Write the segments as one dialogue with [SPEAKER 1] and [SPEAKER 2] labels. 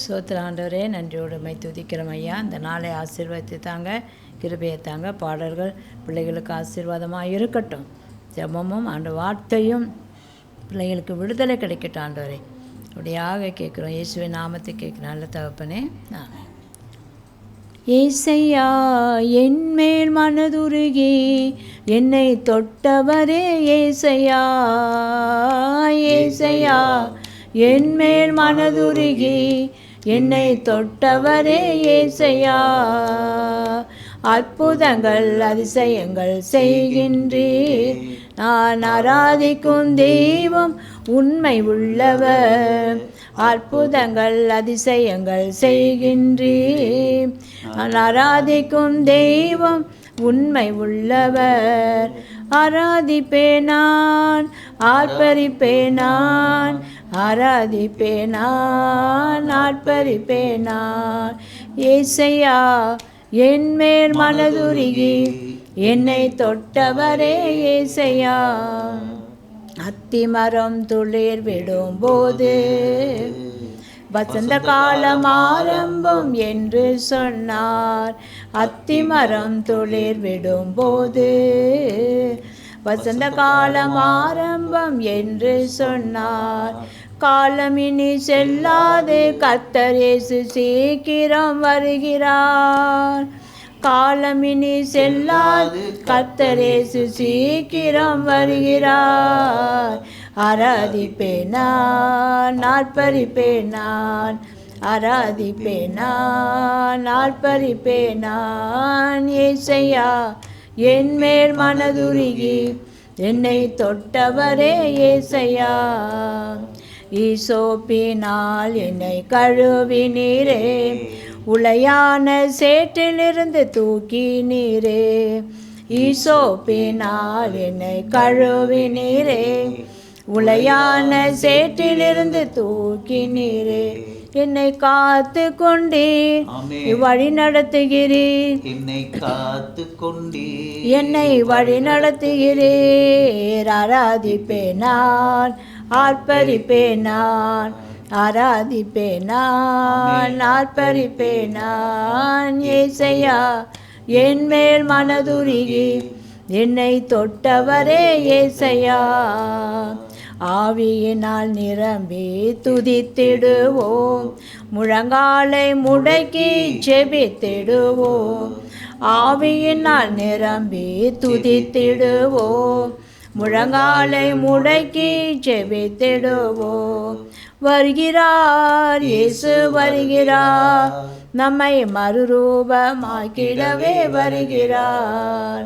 [SPEAKER 1] சோத்திர ஆண்டவரே, நன்றியோடு உம்மை துதிக்கிறோம் ஐயா. இந்த நாளை ஆசீர்வதித்து தாங்க, கிருபையை தாங்க. பாடல்கள் பிள்ளைகளுக்கு ஆசீர்வாதமாக இருக்கட்டும். ஜெபமும் ஆண்டு வார்த்தையும் பிள்ளைகளுக்கு விடுதலை கிடைக்கட்டும் ஆண்டவரே. அப்படியாக கேட்குறோம். இயேசுவின் நாமத்தை கேட்குறோம் நல்ல தகப்பனே, ஆமென். ஏசையா என்மேல் மனதுருகி என்னை தொட்டவரே ஏசையா, ஏசையா என்மேல் மனதுருகி என்னை தொட்டவரே ஏசையா. அற்புதங்கள் அதிசயங்கள் செய்கின்றீர், நான் ஆராதிக்கும் தெய்வம் உண்மை உள்ளவர். அற்புதங்கள் அதிசயங்கள் செய்கின்றீர், நான் ஆராதிக்கும் தெய்வம் உண்மை உள்ளவர். ஆராதிப்பேன் நான், ஆர்ப்பரிப்பேன் நான், ஆராதிப்பேன் நான், ஆர்ப்பரிப்பேன் நான். ஏசையா என்மேல் மனதுருகி என்னை தொட்டவரே ஏசையா. அத்திமரம் துளிர் விடும்போது வசந்த காலம் ஆரம்பம் என்று சொன்னார். அத்திமரம் துளிர் விடும்போது வசந்த காலம் ஆரம்பம் என்று சொன்னார். காலம் இனி செல்லாது, கர்த்தர் இயேசு சீக்கிரம் வருகிறார். காலம் இனி செல்லாது, கர்த்தர் இயேசு சீக்கிரம் வருகிறார். ஆராதிப்பேன் நான், ஆர்ப்பரிப்பேன் நான், ஆராதிப்பேன் நான், ஆர்ப்பரிப்பேன் நான். ஏசையா என்மேல் மனதுருகி என்னை தொட்டவரே ஏசையா. ஈசோப்பினால் என்னை கழுவினீரே, உளையான சேற்றிலிருந்து தூக்கினீரே. ஈசோப்பினால் என்னை கழுவினீரே, உளையான சேற்றிலிருந்து தூக்கினீரே. என்னை காத்து கொண்டீர், வழி நடத்துகிறீர்.
[SPEAKER 2] என்னை காத்து கொண்டீர்,
[SPEAKER 1] என்னை வழி நடத்துகிறீர். ஆராதிப்பேன் நான், ஆர்ப்பரிப்பேன் நான், ஆராதிப்பேன் நான், ஆர்ப்பரிப்பேன் நான். ஏசையா என்மேல் மனதுருகி என்னை தொட்டவரே ஏசையா. ஆவியினால் நிரம்பி துதித்திடுவோம், முழங்காலை முடக்கி ஜெபித்திடுவோம். ஆவியினால் நிரம்பி துதித்திடுவோம், முழங்காலை முடக்கி ஜெபித்திடுவோம். வருகிறார் இயேசு வருகிறார், நம்மை மறுரூபமாக்கிடவே வருகிறார்.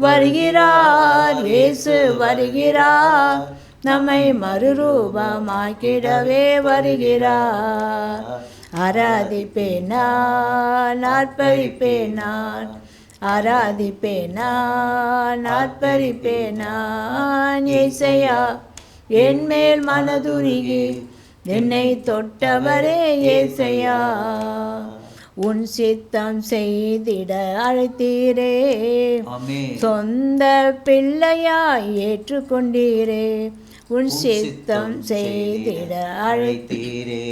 [SPEAKER 1] வருகிறார் இயேசு வருகிறார், நம்மை மறுரூபமாக்கிடவே வருகிறார். ஆராதிப்பேன் நான், ஆர்ப்பரிப்பேன் நான், ஆராதிப்பேன் நான், ஆர்ப்பரிப்பேன் நான். ஏசையா என்மேல் மனதுருகி என்னை தொட்டவரே ஏசையா. உன் சித்தம் செய்திட அழைத்தீரே, சொந்த பிள்ளையாய் ஏற்றுக்கொண்டீரே. உன் சித்தம் செய்திட அழைத்தீரே,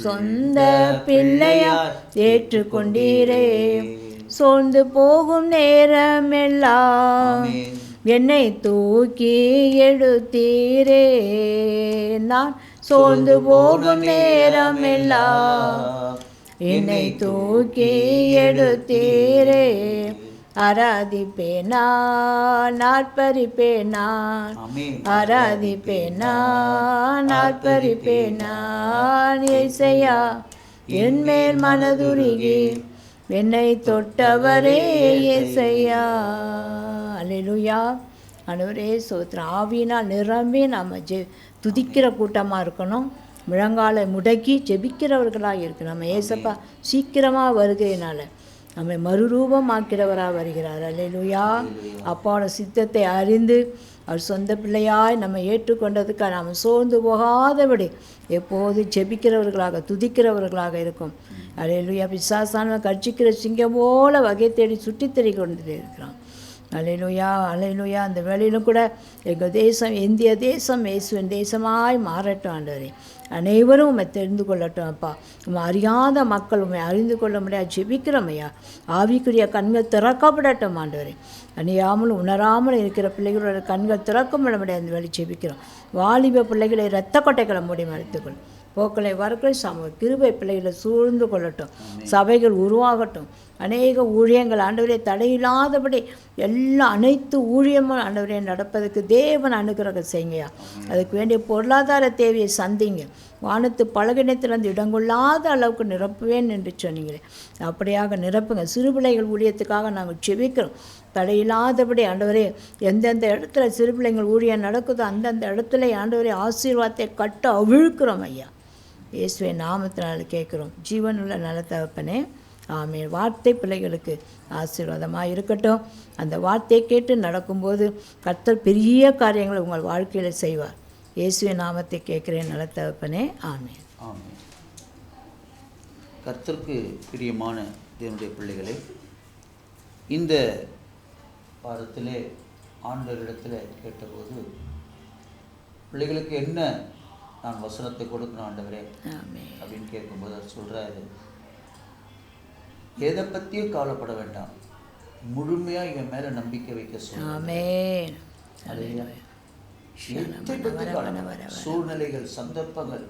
[SPEAKER 1] சொந்த பிள்ளையாய் ஏற்றுக்கொண்டீரே. சோர்ந்து போகும் நேரமெல்லாம் என்னை தூக்கி எடுத்தீரே. நான் சோர்ந்து போகும் நேரமெல்லாம் என்னை தூக்கி எடுத்தீரே. ஆராதிப்பேன் நான், ஆர்ப்பரிப்பேன் நான், ஆராதிப்பேன் நான், ஆர்ப்பரிப்பேன் நான். ஏசையா என்மேல் மனதுருகி என்னை தொட்டவரே ஏசையா. அல்லேலூயா. ஆண்டவரே ஸ்தோத்திரம். ஆவியினால் நிரம்பி நம்ம துதிக்கிற கூட்டமாக இருக்கணும், முழங்காலை முடக்கி ஜெபிக்கிறவர்களாக இருக்கணும். நம்ம ஏசப்பா சீக்கிரமாக வருகையினால் நம்மை மறுரூபமாக்கிறவராக வருகிறார். அல்லேலூயா. அப்பாவோட சித்தத்தை அறிந்து அவர் சொந்த பிள்ளையாய் நம்ம ஏற்றுக்கொண்டதுக்காக நாம் சோர்ந்து போகாதபடி எப்போது ஜெபிக்கிறவர்களாக துதிக்கிறவர்களாக இருக்கும். அல்லேலூயா. பிசாசானவன் கர்ச்சிக்கிற சிங்கம் போல வகை தேடி சுற்றித்தறி கொண்டு இருக்கிறான். அல்லேலூயா, அல்லேலூயா. அந்த வேளையிலும் கூட எங்கள் தேசம், இந்திய தேசம் இயேசுவின் தேசமாய் மாறட்டும் ஆண்டவரே. அனைவரும் உம்மை தெரிந்து கொள்ளட்டும் அப்பா. உம்மை அறியாத மக்கள் உம்மை அறிந்து கொள்ள முடியாது ஜெபிக்கிறோம் ஐயா. ஆவிக்குரிய கண்கள் திறக்கப்படட்டும் ஆண்டவரே. அறியாமல் உணராமல் இருக்கிற பிள்ளைகளோட கண்கள் திறக்கப்பட முடியாது வழி ஜெபிக்கிறோம். வாலிப பிள்ளைகளை இரத்த கொட்டைகளை மூடி மறைத்துக்கொள்ளும். போக்களை வரக்களை சமூக கிருபை பிள்ளைகளை சூழ்ந்து கொள்ளட்டும். சபைகள் உருவாகட்டும். அநேக ஊழியங்கள் ஆண்டவரே தடையில்லாதபடி அனைத்து ஊழியமும் ஆண்டவரே நடப்பதற்கு தேவன் அனுகிரகம் செய்யுங்கய்யா. அதுக்கு வேண்டிய பொருளாதார தேவையை சந்திங்க. வானத்து பலகினத்திலிருந்து இடங்கொள்ளாத அளவுக்கு நிரப்புவேன் என்று சொன்னீங்களே, அப்படியாக நிரப்புங்க. சிறு பிள்ளைகள் ஊழியத்துக்காக நாங்கள் செபிக்கிறோம். தடையில்லாதபடி ஆண்டவரே எந்தெந்த இடத்துல சிறு பிள்ளைங்கள் ஊழியம் நடக்குதோ அந்தந்த இடத்துல ஆண்டவரே ஆசீர்வாதத்தை கட்ட அவிழ்க்கிறோம் ஐயா. இயேசுவை நாமத்தினால் கேட்குறோம் ஜீவனுள்ள நல்ல தகப்பனே, ஆமென். வார்த்தை பிள்ளைகளுக்கு ஆசீர்வாதமாக இருக்கட்டும். அந்த வார்த்தையை கேட்டு நடக்கும்போது கர்த்தர் பெரிய காரியங்களை உங்கள் வாழ்க்கையில் செய்வார். இயேசுவை நாமத்தை கேட்குறேன் நல்ல தகப்பனே, ஆமென்.
[SPEAKER 2] ஆமென். கர்த்தருக்கு பிரியமான தேவனுடைய பிள்ளைகளே, இந்த பாடத்திலே ஆண்டவரிடத்தில் கேட்டபோது பிள்ளைகளுக்கு என்ன நான் வசனத்தை கொடுக்கணும் ஆண்டவரே அப்படின்னு கேட்கும்போது அவர் சொல்கிறாரு, எதை பற்றியும் கவலைப்பட வேண்டாம், முழுமையாக என் மேலே நம்பிக்கை வைக்க சொல்லுவேன். சூழ்நிலைகள் சந்தர்ப்பங்கள்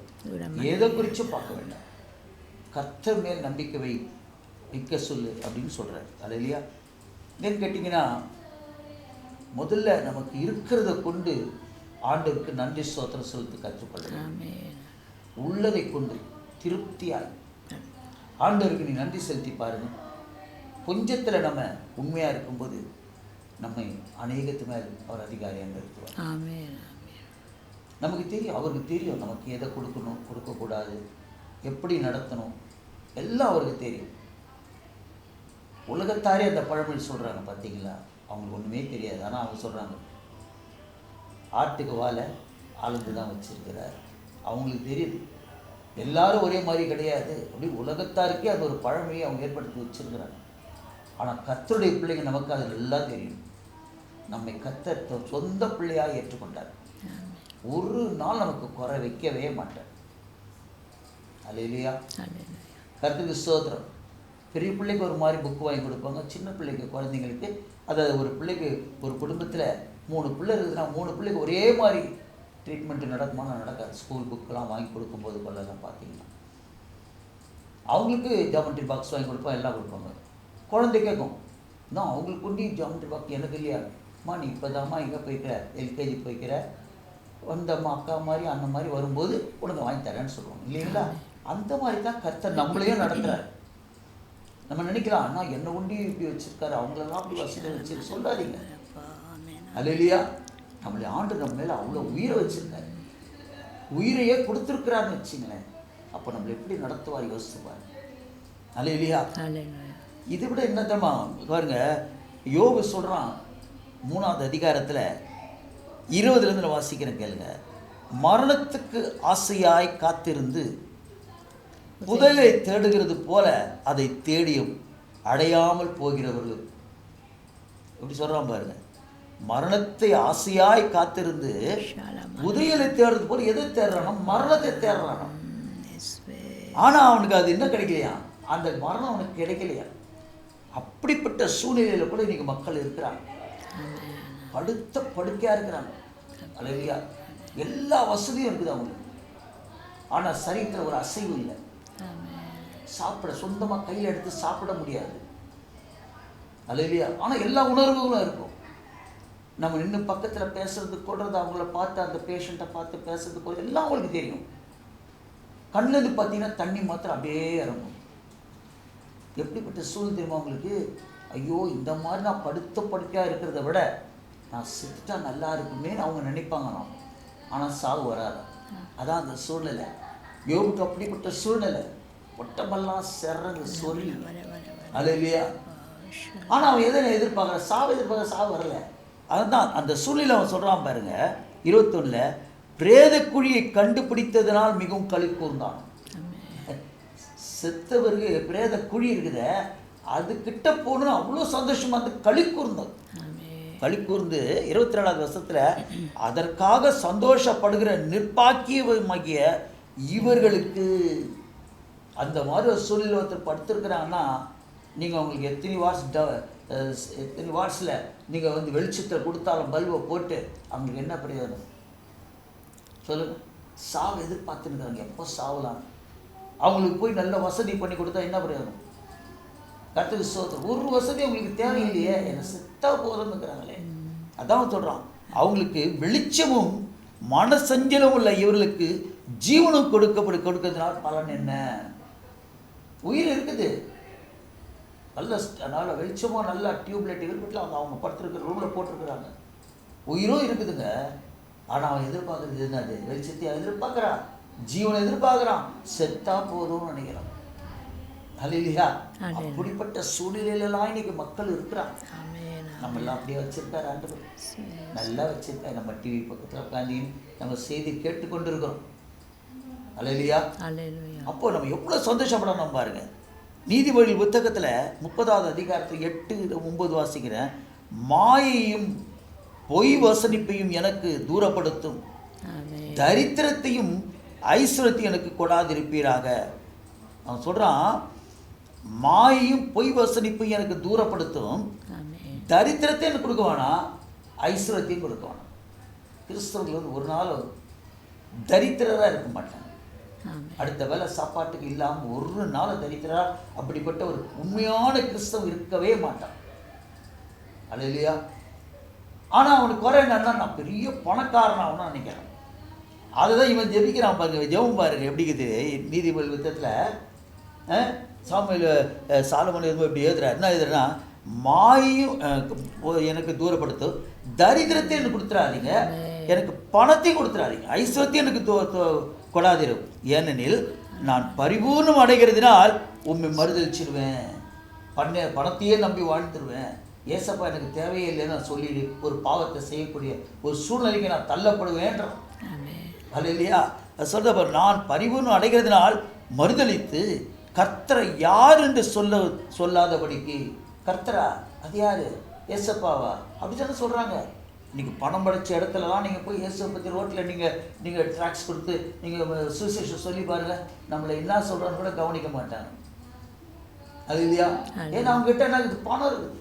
[SPEAKER 2] எதை குறிச்சும் பார்க்க வேண்டாம், கர்த்தர் மேல் நம்பிக்கை வைக்க சொல்லு அப்படின்னு சொல்கிறார். அல்லையா? ஏன்னு கேட்டிங்கன்னா, முதல்ல நமக்கு இருக்கிறத கொண்டு ஆண்டவருக்கு நன்றி ஸ்தோத்திரம் செலுத்த கற்றுக்கொள்ளலாம். உள்ளதை கொண்டு திருப்தியாய் ஆண்டவருக்கு நீ நன்றி செலுத்தி பாருங்க. கொஞ்சத்தில் நம்ம உண்மையாக இருக்கும்போது நம்மை அநேகத்து மேல் அவர் அதிகாரியாக நிறுத்துவார். நமக்கு தெரியும், அவருக்கு தெரியும் நமக்கு எதை கொடுக்கணும் கொடுக்கக்கூடாது, எப்படி நடத்தணும், எல்லாம் அவருக்கு தெரியும். உலகத்தாரே அந்த பழமொழி சொல்கிறாங்க பார்த்தீங்களா, அவங்களுக்கு ஒன்றுமே தெரியாது. ஆனால் அவங்க சொல்கிறாங்க, ஆட்டுக்கு வாழை ஆளுந்து தான் வச்சிருக்கிறார். அவங்களுக்கு தெரியுது எல்லாரும் ஒரே மாதிரி கிடையாது அப்படி உலகத்தாருக்கே அது ஒரு பழமையை அவங்க ஏற்படுத்தி வச்சிருக்கிறாங்க. ஆனால் கர்த்தருடைய பிள்ளைங்க நமக்கு அதில் எல்லாம் தெரியும். நம்மை கர்த்தர் சொந்த பிள்ளையாக ஏற்றுக்கொண்டார். ஒரு நாள் நமக்கு குறை வைக்கவே மாட்டார். அல்லேலூயா. கர்த்தருக்கு ஸ்தோத்திரம். பெரிய பிள்ளைக்கு ஒரு மாதிரி புக்கு வாங்கி கொடுப்பாங்க, சின்ன பிள்ளைக்கு குழந்தைங்களுக்கு அதாவது ஒரு பிள்ளைக்கு ஒரு குடும்பத்தில் 3 பிள்ளை இருக்குதுன்னா 3 பிள்ளைக்கு ஒரே மாதிரி ட்ரீட்மெண்ட்டு நடக்குமானா நடக்காது. ஸ்கூல் புக்கெலாம் வாங்கி கொடுக்கும்போது கொள்ளலாம் பார்த்தீங்கன்னா அவங்களுக்கு ஜாமெட்ரி பாக்ஸ் வாங்கி கொடுப்போம், எல்லாம் கொடுப்பாங்க. குழந்தை கேட்கும், நான் அவங்களுக்கு கொண்டு ஜாமெட்ரி பாக்ஸ் எனக்கு இல்லையா, அம்மா நீ இப்போ தான்மா எங்கே போய்க்கிற, எல்கேஜி போய்க்கிற, வந்தம்மா அக்கா மாதிரி அண்ணன் மாதிரி வரும்போது உனக்கு வாங்கி தரேன்னு சொல்லுவோம் இல்லைங்களா? அந்த மாதிரி தான் கர்த்தர் நம்மளையும் நடத்துகிறார். நம்ம நினைக்கலாம், அண்ணா என்னை ஒண்டி இப்படி வச்சுருக்காரு, அவங்களெல்லாம் அப்படி வசதி வச்சு சொல்லாதீங்க. அல்லேலூயா. நம்மளை ஆண்டு நம்ம மேலே அவ்வளோ உயிரை வச்சுருக்காரு, உயிரையே கொடுத்துருக்குறாருன்னு வச்சுங்களேன். அப்போ நம்மளை எப்படி நடத்துவார் யோசிச்சுப்பார். அல்லேலூயா. இதை விட என்ன தெரியுமா பாருங்க, யோபு சொல்கிறான் 3ஆவது அதிகாரத்தில் 20 நான் வாசிக்கிறேன் கேளுங்க. மரணத்துக்கு ஆசையாய் காத்திருந்து புதையலை தேடுகிறது போல அதை தேடியும் அடையாமல் போகிறவர்கள். எப்படி சொல்கிறான் பாருங்க, மரணத்தை ஆசையாய் காத்திருந்து புதையலை தேடுறது போல எதை தேடுறானோ, மரணத்தை தேடுறானோ. ஆனால் அவனுக்கு அது என்ன கிடைக்கலையா, அந்த மரணம் அவனுக்கு கிடைக்கலையா. அப்படிப்பட்ட சூழ்நிலையில் கூட இன்னைக்கு மக்கள் இருக்கிறாங்க, படுத்த படுக்கையாக இருக்கிறாங்க. அல்லேலூயா. எல்லா வசதியும் இருக்குது அவங்களுக்கு, ஆனால் சரீரத்தில் ஒரு அசைவு இல்லை. சாப்பிட சொந்தமாக கையில் எடுத்து சாப்பிட முடியாது. அல்லேலூயா. ஆனால் எல்லா உணர்வுகளும் இருக்கும். நம்ம நின்று பக்கத்தில் பேசுறது கொள்றது, அவங்கள பார்த்து அந்த பேஷண்ட்டை பார்த்து பேசுறது கொள்றது எல்லாம் அவங்களுக்கு தெரியும். கண்ணிலேருந்து பார்த்தீங்கன்னா தண்ணி மாத்திரம் அப்படியே இறங்கும். எப்படிப்பட்ட சூழ்நிலை தெரியுமா அவங்களுக்கு? ஐயோ இந்த மாதிரி நான் படுத்த படுக்கையாக இருக்கிறத விட நான் செத்துட்டா நல்லா இருக்குமேன்னு அவங்க நினைப்பாங்களாம். ஆனால் சாவு வராது. அதான் அந்த சூழ்நிலை. யோபுக்கு அப்படிப்பட்ட சூழ்நிலை, ஒட்டமெல்லாம் சிறந்து சொல்லி. அல்லேலூயா. ஆனால் அவன் எதை எதிர்பார்க்குற, சாவு எதிர்பார்க்க, சாவு வரல. அதுதான் அந்த சூழ்நிலை அவன் சொல்கிறான் பாருங்க. 21 பிரேத குழியை கண்டுபிடித்ததுனால் மிகவும் களி கூர்ந்தான். செத்தவருக்கு பிரேத குழி இருக்குத, அதுக்கிட்ட போகணும்னு அவ்வளோ சந்தோஷமாக அந்த களி கூர்ந்தது. களி கூர்ந்து 24வது வருஷத்தில் அதற்காக சந்தோஷப்படுகிற நிர்பாக்கியமாகிய இவர்களுக்கு அந்த மாதிரி ஒரு சூழ்நிலை ஒருத்தர் படுத்திருக்கிறாங்கன்னா நீங்கள் அவங்களுக்கு எத்தனை வாட்ஸில் நீங்கள் வந்து வெளிச்சத்தை கொடுத்தாலும் பல்பை போட்டு அவங்களுக்கு என்ன பிரயோஜனம் சொல்லுங்கள்? சாவு எதிர்பார்த்துருக்காங்க, எப்போ சாவலாம். அவங்களுக்கு போய் நல்ல வசதி பண்ணி கொடுத்தா என்ன பிரயோஜனம்? கர்த்தருக்கு ஸ்தோத்திரம். ஒரு வசதி அவங்களுக்கு தேவையில்லையே, என்ன செத்தா போதும்னுக்கிறாங்களே. அதான் சொல்கிறான், அவங்களுக்கு வெளிச்சமும் மனசஞ்சலம் உள்ள இவர்களுக்கு ஜீவனம் கொடுக்கறதுனால பலன் என்ன? உயிர் இருக்குது, நல்ல வெளிச்சமாக நல்லா டியூப்லைட் வீட்டில் அவங்க படுத்துருக்கிற ரூமில் போட்டிருக்கிறாங்க, உயிரும் இருக்குதுங்க. ஆனால் அவன் எதிர்பார்க்குறது என்னது? வெளிச்சத்தை எதிர்பார்க்குறான், ஜீவனை எதிர்பார்க்குறான், செத்தா போதும்னு நினைக்கிறான். அல்லேலூயா. அப்படிப்பட்ட சூழ்நிலையிலலாம் இன்னைக்கு மக்கள் இருக்கிறான். நம்ம எல்லாம் அப்படியே வச்சிருக்காரு ஆண்டவர், நல்லா வச்சிருக்காரு. நம்ம டிவி பக்கத்தில் உட்காந்து நம்ம செய்தி கேட்டுக்கொண்டு இருக்கிறோம். அல்லேலூயா. அப்போ நம்ம எவ்வளோ சந்தோஷப்படணும் பாருங்க. நீதிமொழிகள் புத்தகத்தில் 30வது அதிகாரத்தில் 8-9 வாசிக்கிறேன். மாயையும் பொய் வசனிப்பையும் எனக்கு தூரப்படுத்தும், தரித்திரத்தையும் ஐஸ்வரத்தையும் எனக்கு கொடாதிருப்பீராக. அவன் சொல்கிறான், மாயையும் பொய் வசனிப்பையும் எனக்கு தூரப்படுத்தும், தரித்திரத்தை எனக்கு கொடுக்க வேணாம், ஐஸ்வரத்தையும் கொடுக்க வேணாம். கிறிஸ்தவர்கள் வந்து ஒரு நாள் தரித்திரராக இருக்க மாட்டாங்க. அடுத்த வேலை சாப்பாட்டுக்கு இல்லாமல் ஒரு நாள் தரித்திரா அப்படிப்பட்ட ஒரு உண்மையான கிறிஸ்தவம் இருக்கவே மாட்டான். அல்லேலூயா. ஆனால் அவனுக்கு குறை என்னன்னா, நான் பெரிய பணக்காரன் ஆகணும்னு நினைக்கிறேன். அதுதான் இவன் ஜெபிக்கிறான் பாருங்க. ஜெபம் பாருங்க எப்படி இருக்குது. நீதிபதி புத்தகத்தில் சாலமோன் இப்படி எழுதுறாரு. என்ன எழுதுறா? மாயையும் எனக்கு தூரப்படுத்தும், தரித்திரத்தை எனக்கு கொடுத்துடாதீங்க, எனக்கு பணத்தையும் கொடுத்துடாதீங்க, ஐஸ்வரத்தையும் எனக்கு கொடாதிரும், ஏனெனில் நான் பரிபூர்ணம் அடைகிறதுனால் உண்மை மறுதளிச்சிடுவேன், பணத்தையே நம்பி வாழ்ந்துருவேன், ஏசப்பா எனக்கு தேவையே இல்லைன்னு நான் சொல்லிடு ஒரு பாவத்தை செய்யக்கூடிய ஒரு சூழ்நிலைக்கு நான் தள்ளப்படுவேன்றான். அல்லேலூயா. சொல்ற பாரு, நான் பரிபூர்ணம் அடைகிறதுனால் மறுதளித்து கர்த்தரை யார் என்று சொல்லாதபடிக்கு. கர்த்தரா? அது யாரு? ஏசப்பாவா? அப்படித்தானே சொல்கிறாங்க. இன்றைக்கி பணம் படைச்ச இடத்துலலாம் நீங்கள் போய் இயேசுவை பற்றி ரோட்டில் நீங்கள் ட்ராக்ஸ் கொடுத்து நீங்கள் சுவிசேஷம் சொல்லி பாருங்கள், நம்மளை என்ன சொல்கிறான்னு கூட கவனிக்க மாட்டாங்க. அது இல்லையா? ஏன்னா அவங்ககிட்ட என்ன இருக்குது? பணம் இருக்குது.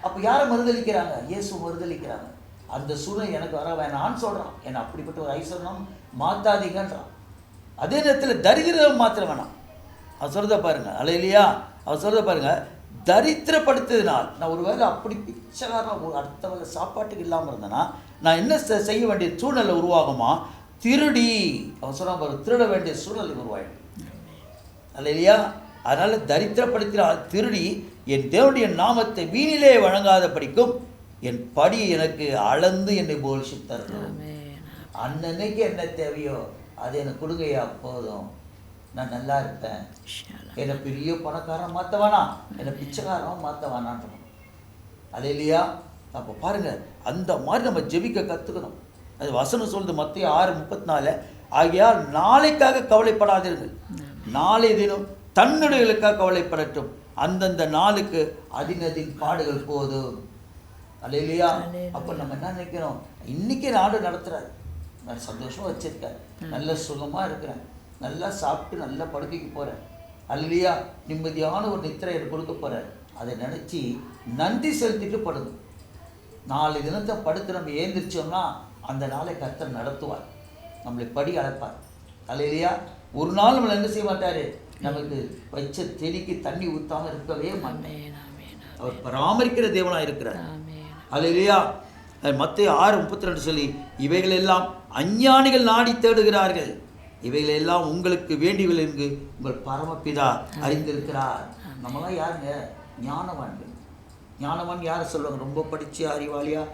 [SPEAKER 2] அப்போ யாரை மறுதளிக்கிறாங்க? இயேசு மறுதளிக்கிறாங்க. அந்த சூழ்நிலை எனக்கு வர வேணான்னு சொல்கிறான். ஏன்னா அப்படிப்பட்ட ஒரு ஐஸ்வர்யம் மாற்றாதீங்கன்றான். அதே நேரத்தில் தரித்திரம் மாத்திர வேணாம். அவர் சொல்கிறத பாருங்கள். அல்லேலூயா. அவர் சொல்கிறத பாருங்கள், தரித்திரப்படுத்துறதுனால் நான் ஒரு வேளை அப்படி பிச்சைக்காரன் அடுத்த வேலை சாப்பாட்டுக்கு இல்லாமல் இருந்தேன்னா நான் என்ன செய்ய வேண்டிய சூழ்நிலை உருவாகுமா? திருடி, அவன் சொன்ன பாரு, திருட வேண்டிய சூழ்நிலை உருவாயிடும். அல்லேலூயா. அதனால் தரித்திரப்படுத்தினால் திருடி என் தேவனுடைய நாமத்தை வீணிலே வழங்காத படிக்கும் என் படி எனக்கு அளந்து என்னை போஷித்தரணும். அன்னன்னைக்கு என்ன தேவையோ அது எனக்கு கொடுங்கய்யா, போதும், நான் நல்லா இருப்பேன். என்னை பெரிய பணக்காரன் மாற்ற வேணாம், என்னை பிச்சைக்காரன் மாற்ற வேணான்றோம். அல்லேலூயா. அப்போ பாருங்கள், அந்த மாதிரி நம்ம ஜெபிக்க கற்றுக்கணும். அது வசனம் சொல்லுது மத்தேயு 6:34, ஆகையால் நாளைக்காக கவலைப்படாதீர்கள், நாளை தினம் தன்னுடையர்களுக்காக கவலைப்படட்டும், அந்தந்த நாளுக்கு அதினதின் பாடுகள் போதும். அல்லேலூயா. அப்போ நம்ம என்ன நினைக்கிறோம்? இன்றைக்கி நாடு நடத்துகிறார், நான் சந்தோஷமாக வச்சுருக்கேன், நல்ல சுகமாக இருக்கிறேன், நல்லா சாப்பிட்டு நல்லா படுக்கைக்கு போகிறேன், அல்லேலூயா, நிம்மதியான ஒரு நித்திரை எனக்கு கொடுக்க போகிறேன். அதை நினச்சி நன்றி செலுத்திட்டு படுங்க. நாலு தினத்தை படுத்து நம்ம ஏந்திரிச்சோம்னா அந்த நாளை கர்த்தர் நடத்துவார், நம்மளை படி அழைப்பார். அல்லேலூயா. ஒரு நாள் நம்மளை என்ன செய்ய மாட்டார்? நமக்கு வச்ச செடிக்கு தண்ணி ஊற்றாமல் இருக்கவே மாட்டேன். அவர் பராமரிக்கிற தேவனாக இருக்கிறார். அல்லேலூயா. மத்தேயு 6:32 சொல்லி, இவைகளெல்லாம் அஞ்ஞானிகள் நாடி தேடுகிறார்கள், இவைகளெல்லாம் உங்களுக்கு வேண்டியவை என்று உங்கள் பரமபிதா அறிந்திருக்கிறார். நம்மளாம் யாருங்க? ஞானவான்கள். ஞானவான் யாரை சொல்லுவாங்க? ரொம்ப படித்து அறிவாளியாக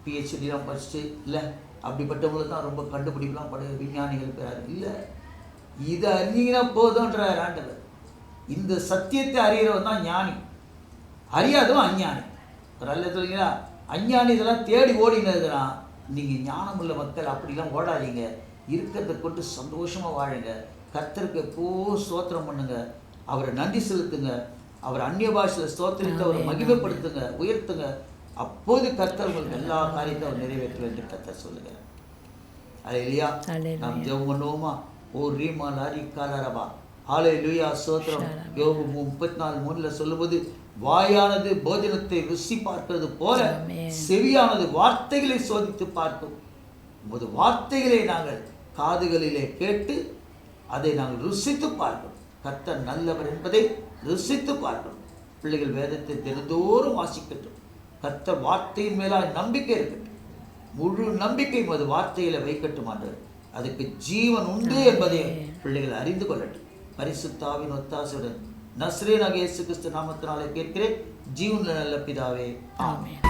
[SPEAKER 2] பிஹெச்டிலாம் படிச்சுட்டு இல்லை, அப்படிப்பட்டவங்களுக்கு தான் ரொம்ப கண்டுபிடிக்கலாம் விஞ்ஞானிகள் பேர் இல்லை. இதை அறிஞ்சிங்கன்னா போதும்ன்றார் ஆண்டவர். இந்த சத்தியத்தை அறிகிறவன் தான் ஞானி, அறியாதவன் அஞ்ஞானி. ஒரு அல்ல சொல்லுங்களா? அஞ்ஞானி இதெல்லாம் தேடி ஓடின்னு இருக்கிறான். நீங்கள் ஞானமுள்ள மக்கள் அப்படிலாம் ஓடாதீங்க, இருக்கிறத கொண்டு சந்தோஷமாக வாழுங்க, கர்த்தருக்கு எப்போது ஸ்தோத்திரம் பண்ணுங்க, அவரை நன்றி செலுத்துங்க, அவர் அந்நிய பாஷையில் ஸ்தோத்திரித்து அவரை மகிமைப்படுத்துங்க, உயர்த்துங்க. அப்போது கர்த்தர் உங்களுக்கு எல்லா காரியத்தையும் அவர் நிறைவேற்ற வேண்டும் கர்த்தர் சொல்லுங்க. அல்லேலூயா. நாம் ஜெபம் பண்ணுவோமா? ஓ ரீமா லாரி காலரபா. ஹalleluya ஸ்தோத்திரம். யோபு 34:3 சொல்லும்போது, வாயானது போஜனத்தை ருசி பார்க்கிறது போல செவியானது வார்த்தைகளை சோதித்து பார்க்கும். உமது வார்த்தைகளை நாங்கள் காதுகளிலே கேட்டு அதை நாங்கள் ருசித்து பார்க்கிறோம். கர்த்தர் நல்லவர் என்பதை ருசித்து பார்க்கிறோம். பிள்ளைகள் வேதத்தை தினந்தோறும் வாசிக்கட்டும். கர்த்தர் வார்த்தையின் மேலாக நம்பிக்கை இருக்கட்டும். முழு நம்பிக்கை உமது வார்த்தையில வைக்கட்டும் ஆண்டவர். அதுக்கு ஜீவன் உண்டு என்பதை பிள்ளைகள் அறிந்து கொள்ளட்டும். பரிசுத்த ஆவியின் ஒத்தாசையுடன் நசரேயனாகிய இயேசு கிறிஸ்து நாமத்தினாலே கேட்கிறேன், ஜீவனுள்ள நல்ல பிதாவே, ஆமென்.